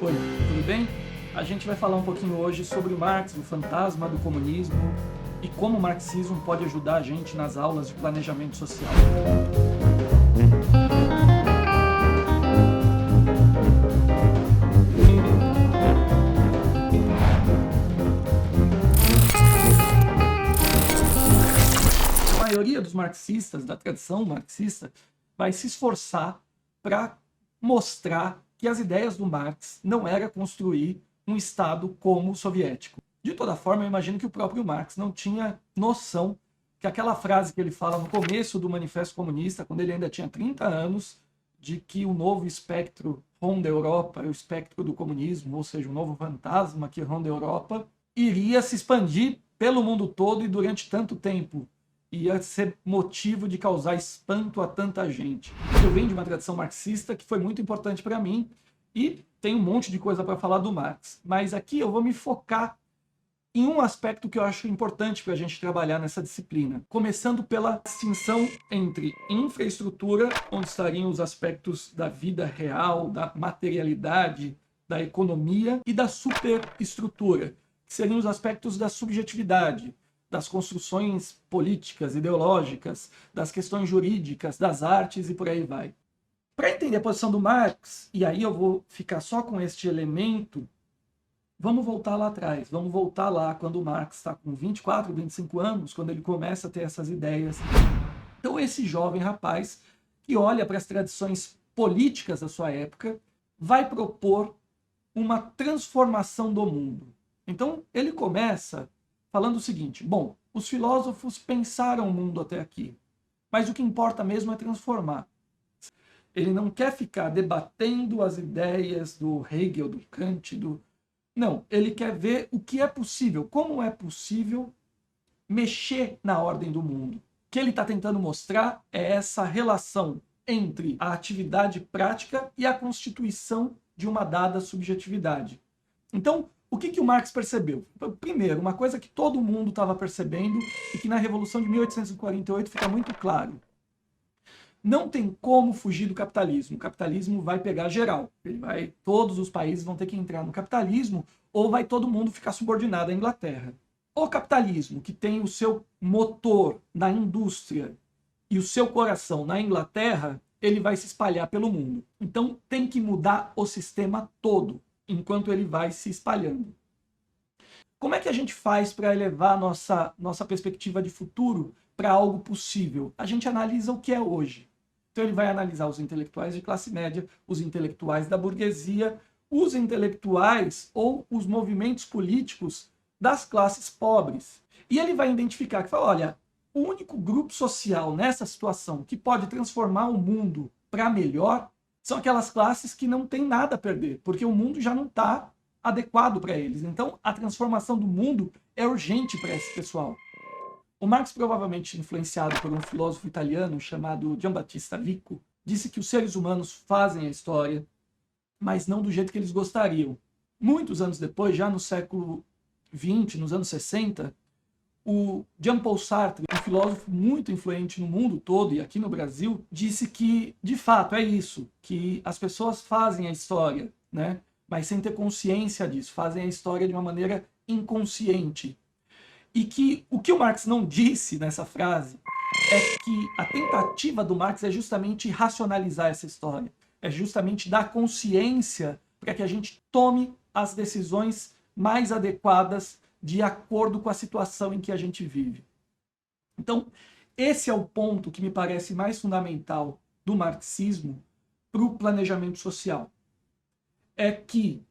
Oi, tudo bem? A gente vai falar um pouquinho hoje sobre o Marx, o fantasma do comunismo e como o marxismo pode ajudar a gente nas aulas de planejamento social. A maioria dos marxistas, da tradição marxista, vai se esforçar para mostrar que as ideias do Marx não era construir um Estado como o soviético. De toda forma, eu imagino que o próprio Marx não tinha noção que aquela frase que ele fala no começo do Manifesto Comunista, quando ele ainda tinha 30 anos, de que o novo espectro ronda a Europa, o espectro do comunismo, ou seja, o novo fantasma que ronda a Europa, iria se expandir pelo mundo todo e durante tanto tempo ia ser motivo de causar espanto a tanta gente. Eu venho de uma tradição marxista que foi muito importante para mim e tem um monte de coisa para falar do Marx, mas aqui eu vou me focar em um aspecto que eu acho importante para a gente trabalhar nessa disciplina, começando pela distinção entre infraestrutura, onde estariam os aspectos da vida real, da materialidade, da economia, e da superestrutura, que seriam os aspectos da subjetividade, das construções políticas, ideológicas, das questões jurídicas, das artes e por aí vai. Para entender a posição do Marx, e aí eu vou ficar só com este elemento, vamos voltar lá atrás, vamos voltar lá quando o Marx está com 24, 25 anos, quando ele começa a ter essas ideias. Então esse jovem rapaz, que olha para as tradições políticas da sua época, vai propor uma transformação do mundo. Então ele começa falando o seguinte: bom, os filósofos pensaram o mundo até aqui, mas o que importa mesmo é transformar. Ele não quer ficar debatendo as ideias do Hegel, do Kant, Não, ele quer ver o que é possível, como é possível mexer na ordem do mundo. O que ele está tentando mostrar é essa relação entre a atividade prática e a constituição de uma dada subjetividade. Então, o que o Marx percebeu? Primeiro, uma coisa que todo mundo estava percebendo e que na Revolução de 1848 fica muito claro. Não tem como fugir do capitalismo. O capitalismo vai pegar geral. Todos os países vão ter que entrar no capitalismo ou vai todo mundo ficar subordinado à Inglaterra. O capitalismo, que tem o seu motor na indústria e o seu coração na Inglaterra, ele vai se espalhar pelo mundo. Então tem que mudar o sistema todo, enquanto ele vai se espalhando. Como é que a gente faz para elevar nossa perspectiva de futuro para algo possível? A gente analisa o que é hoje. Então ele vai analisar os intelectuais de classe média, os intelectuais da burguesia, os intelectuais ou os movimentos políticos das classes pobres. E ele vai identificar que, olha, o único grupo social nessa situação que pode transformar o mundo para melhor são aquelas classes que não têm nada a perder, porque o mundo já não está adequado para eles. Então, a transformação do mundo é urgente para esse pessoal. O Marx, provavelmente influenciado por um filósofo italiano chamado Giambattista Vico, disse que os seres humanos fazem a história, mas não do jeito que eles gostariam. Muitos anos depois, já no século XX, nos anos 60, o Jean-Paul Sartre, um filósofo muito influente no mundo todo e aqui no Brasil, disse que, de fato, é isso, que as pessoas fazem a história, né? Mas sem ter consciência disso, fazem a história de uma maneira inconsciente. E que o que o Marx não disse nessa frase é que a tentativa do Marx é justamente racionalizar essa história, é justamente dar consciência para que a gente tome as decisões mais adequadas de acordo com a situação em que a gente vive. Então, esse é o ponto que me parece mais fundamental do marxismo para o planejamento social. É que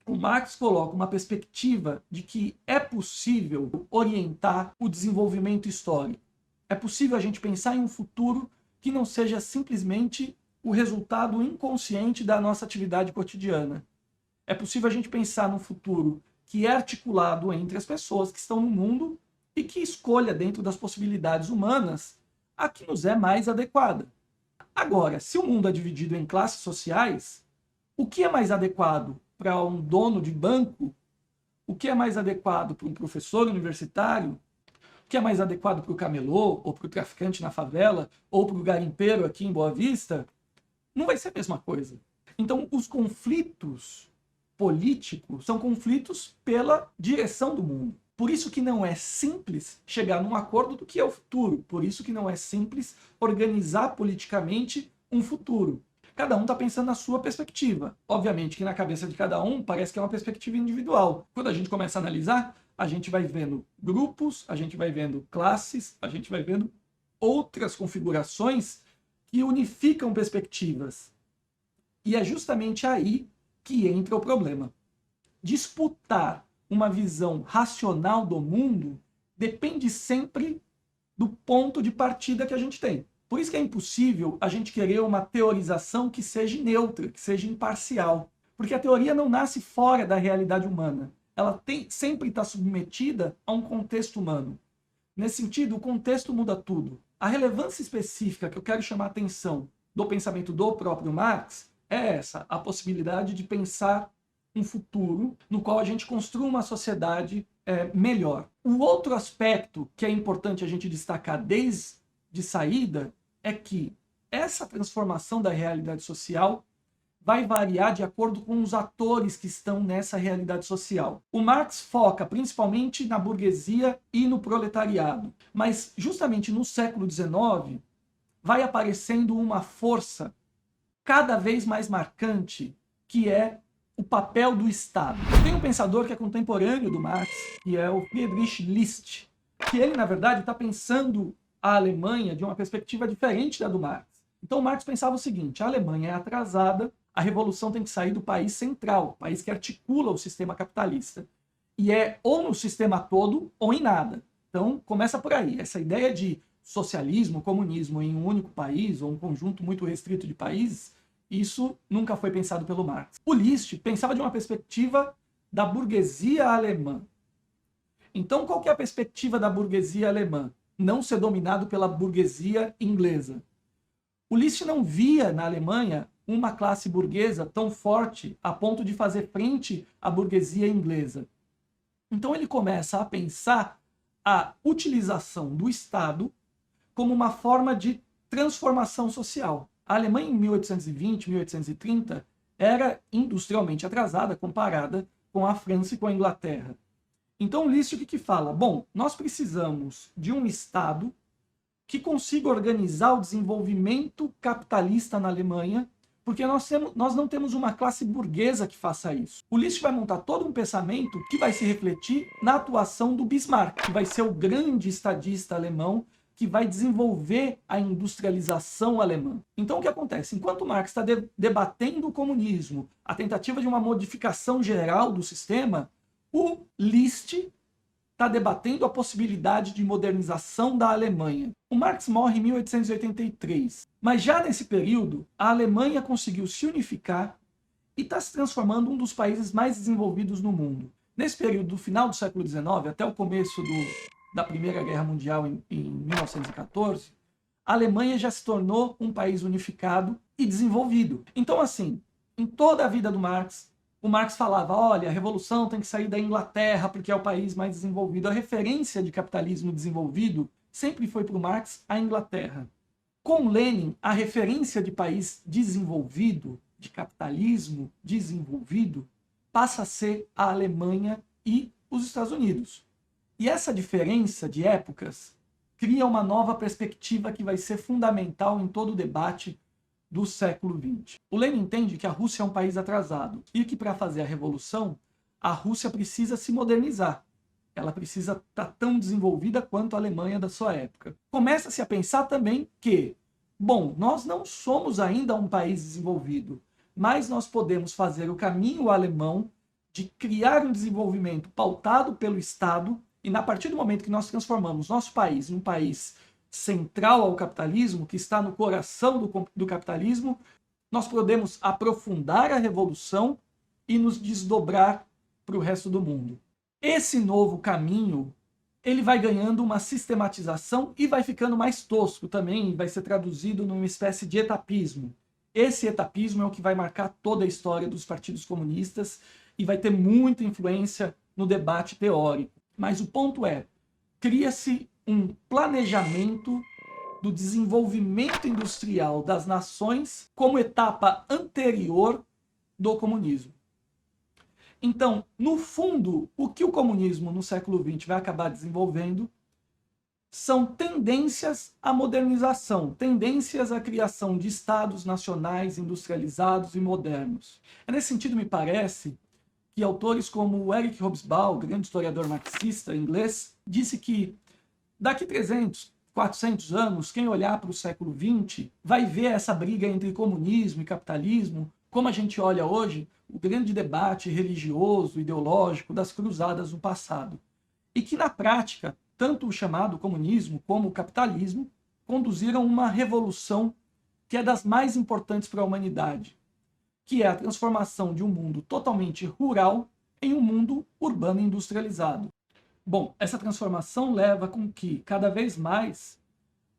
o Marx coloca uma perspectiva de que é possível orientar o desenvolvimento histórico. É possível a gente pensar em um futuro que não seja simplesmente o resultado inconsciente da nossa atividade cotidiana. É possível a gente pensar num futuro que é articulado entre as pessoas que estão no mundo e que escolha dentro das possibilidades humanas a que nos é mais adequada. Agora, se o mundo é dividido em classes sociais, o que é mais adequado para um dono de banco? O que é mais adequado para um professor universitário? O que é mais adequado para o camelô, ou para o traficante na favela, ou para o garimpeiro aqui em Boa Vista? Não vai ser a mesma coisa. Então, os conflitos político são conflitos pela direção do mundo. Por isso que não é simples chegar num acordo do que é o futuro. Por isso que não é simples organizar politicamente um futuro. Cada um está pensando na sua perspectiva. Obviamente que na cabeça de cada um parece que é uma perspectiva individual. Quando a gente começa a analisar, a gente vai vendo grupos, a gente vai vendo classes, a gente vai vendo outras configurações que unificam perspectivas. E é justamente aí que entra o problema. Disputar uma visão racional do mundo depende sempre do ponto de partida que a gente tem. Por isso que é impossível a gente querer uma teorização que seja neutra, que seja imparcial. Porque a teoria não nasce fora da realidade humana. Ela sempre está submetida a um contexto humano. Nesse sentido, o contexto muda tudo. A relevância específica que eu quero chamar a atenção do pensamento do próprio Marx é essa, a possibilidade de pensar um futuro no qual a gente construa uma sociedade melhor. O outro aspecto que é importante a gente destacar desde saída é que essa transformação da realidade social vai variar de acordo com os atores que estão nessa realidade social. O Marx foca principalmente na burguesia e no proletariado, mas justamente no século XIX vai aparecendo uma força cada vez mais marcante, que é o papel do Estado. Tem um pensador que é contemporâneo do Marx, que é o Friedrich List, que ele, na verdade, está pensando a Alemanha de uma perspectiva diferente da do Marx. Então, Marx pensava o seguinte: a Alemanha é atrasada, a revolução tem que sair do país central, o país que articula o sistema capitalista. E é ou no sistema todo ou em nada. Então, começa por aí. Essa ideia de socialismo, comunismo em um único país, ou um conjunto muito restrito de países, isso nunca foi pensado pelo Marx. O List pensava de uma perspectiva da burguesia alemã. Então, qual que é a perspectiva da burguesia alemã? Não ser dominado pela burguesia inglesa. O List não via na Alemanha uma classe burguesa tão forte a ponto de fazer frente à burguesia inglesa. Então ele começa a pensar a utilização do Estado como uma forma de transformação social. A Alemanha em 1820, 1830 era industrialmente atrasada comparada com a França e com a Inglaterra. Então o List o que fala? Bom, nós precisamos de um Estado que consiga organizar o desenvolvimento capitalista na Alemanha, porque nós não temos uma classe burguesa que faça isso. O List vai montar todo um pensamento que vai se refletir na atuação do Bismarck, que vai ser o grande estadista alemão que vai desenvolver a industrialização alemã. Então o que acontece? Enquanto Marx está debatendo o comunismo, a tentativa de uma modificação geral do sistema, o List está debatendo a possibilidade de modernização da Alemanha. O Marx morre em 1883, mas já nesse período, a Alemanha conseguiu se unificar e está se transformando em um dos países mais desenvolvidos no mundo. Nesse período, do final do século XIX até o começo da Primeira Guerra Mundial em 1914, a Alemanha já se tornou um país unificado e desenvolvido. Então, assim, em toda a vida do Marx, o Marx falava, olha, a revolução tem que sair da Inglaterra porque é o país mais desenvolvido. A referência de capitalismo desenvolvido sempre foi para o Marx a Inglaterra. Com Lenin, a referência de país desenvolvido, de capitalismo desenvolvido, passa a ser a Alemanha e os Estados Unidos. E essa diferença de épocas cria uma nova perspectiva que vai ser fundamental em todo o debate do século XX. O Lenin entende que a Rússia é um país atrasado e que para fazer a revolução, a Rússia precisa se modernizar. Ela precisa estar tão desenvolvida quanto a Alemanha da sua época. Começa-se a pensar também que, bom, nós não somos ainda um país desenvolvido, mas nós podemos fazer o caminho alemão de criar um desenvolvimento pautado pelo Estado, e a partir do momento que nós transformamos nosso país em um país central ao capitalismo, que está no coração do capitalismo, nós podemos aprofundar a revolução e nos desdobrar para o resto do mundo. Esse novo caminho, ele vai ganhando uma sistematização e vai ficando mais tosco também, vai ser traduzido numa espécie de etapismo. Esse etapismo é o que vai marcar toda a história dos partidos comunistas e vai ter muita influência no debate teórico. Mas o ponto é, cria-se um planejamento do desenvolvimento industrial das nações como etapa anterior do comunismo. Então, no fundo, o que o comunismo no século XX vai acabar desenvolvendo são tendências à modernização, tendências à criação de estados nacionais industrializados e modernos. É nesse sentido, me parece, que autores como Eric Hobsbawm, grande historiador marxista inglês, disse que daqui 300, 400 anos, quem olhar para o século XX vai ver essa briga entre comunismo e capitalismo, como a gente olha hoje, o grande debate religioso, ideológico das cruzadas no passado. E que, na prática, tanto o chamado comunismo como o capitalismo conduziram uma revolução que é das mais importantes para a humanidade, que é a transformação de um mundo totalmente rural em um mundo urbano industrializado. Bom, essa transformação leva com que, cada vez mais,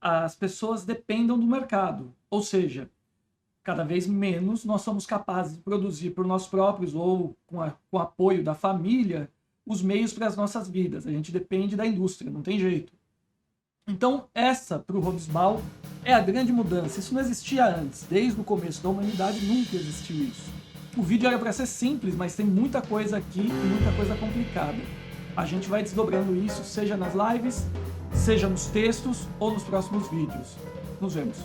as pessoas dependam do mercado, ou seja, cada vez menos nós somos capazes de produzir por nós próprios ou com o apoio da família os meios para as nossas vidas. A gente depende da indústria, não tem jeito. Então, essa, para o Hobsbawm, é a grande mudança. Isso não existia antes. Desde o começo da humanidade nunca existiu isso. O vídeo era para ser simples, mas tem muita coisa aqui e muita coisa complicada. A gente vai desdobrando isso, seja nas lives, seja nos textos ou nos próximos vídeos. Nos vemos.